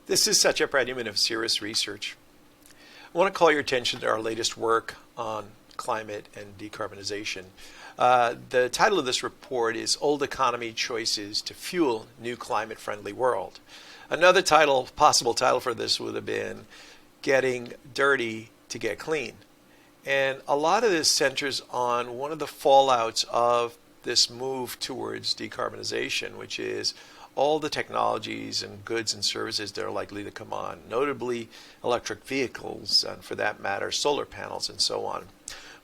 This is Satya Pradyuman of Cirrus Research. I want to call your attention to our latest work on climate and decarbonization. The title of this report is Old Economy Choices to Fuel New Climate-Friendly World. Another possible title for this would have been Getting Dirty to Get Clean. And a lot of this centers on one of the fallouts of this move towards decarbonization, which is all the technologies and goods and services that are likely to come on, notably electric vehicles, and for that matter, solar panels and so on.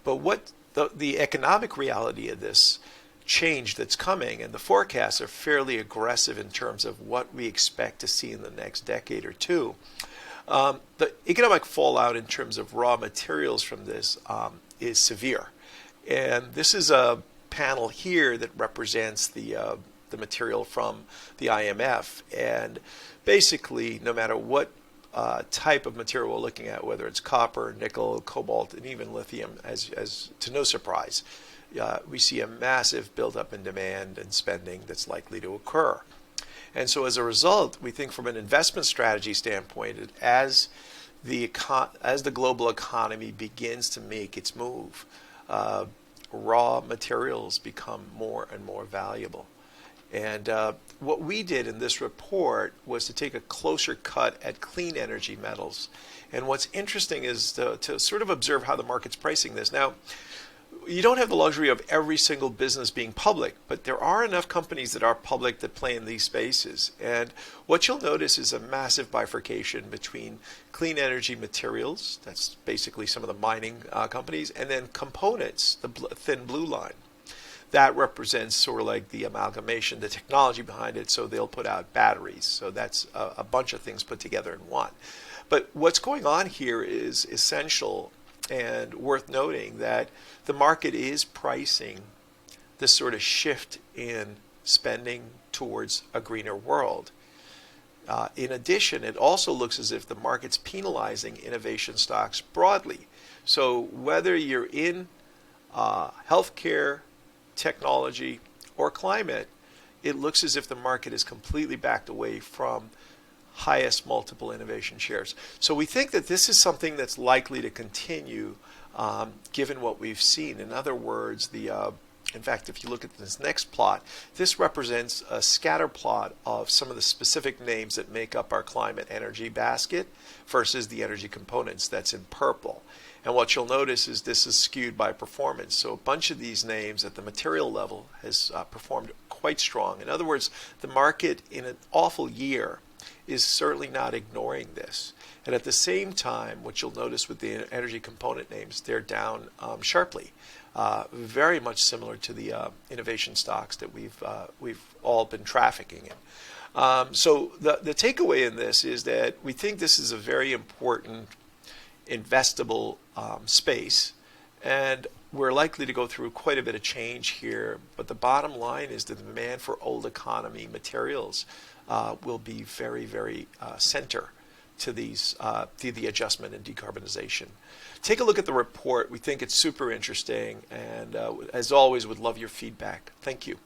But what the economic reality of this change that's coming, and the forecasts are fairly aggressive in terms of what we expect to see in the next decade or two. The economic fallout in terms of raw materials from this is severe. And this is a panel here that represents the material from the IMF, and basically no matter what type of material we're looking at, whether it's copper, nickel, cobalt, and even lithium, as to no surprise, we see a massive buildup in demand and spending that's likely to occur. And so as a result, we think from an investment strategy standpoint, as the global economy begins to make its move, raw materials become more and more valuable. And what we did in this report was to take a closer cut at clean energy metals. And what's interesting is to sort of observe how the market's pricing this. Now, you don't have the luxury of every single business being public, but there are enough companies that are public that play in these spaces. And what you'll notice is a massive bifurcation between clean energy materials, that's basically some of the mining companies, and then components, the thin blue line. That represents sort of like the amalgamation, the technology behind it, so they'll put out batteries. So that's a bunch of things put together in one. But what's going on here is essential and worth noting, that the market is pricing this sort of shift in spending towards a greener world. In addition, it also looks as if the market's penalizing innovation stocks broadly. So whether you're in healthcare, technology, or climate, it looks as if the market is completely backed away from highest multiple innovation shares. So we think that this is something that's likely to continue given what we've seen. In other words, in fact, if you look at this next plot, this represents a scatter plot of some of the specific names that make up our climate energy basket versus the energy components. That's in purple. And what you'll notice is this is skewed by performance. So a bunch of these names at the material level has performed quite strong. In other words, the market in an awful year is certainly not ignoring this. And at the same time, what you'll notice with the energy component names, they're down sharply, very much similar to the innovation stocks that we've all been trafficking in. So the takeaway in this is that we think this is a very important investable space, and we're likely to go through quite a bit of change here. But the bottom line is the demand for old economy materials will be very, very center to the adjustment and decarbonization. Take a look at the report. We think it's super interesting, and as always, would love your feedback. Thank you.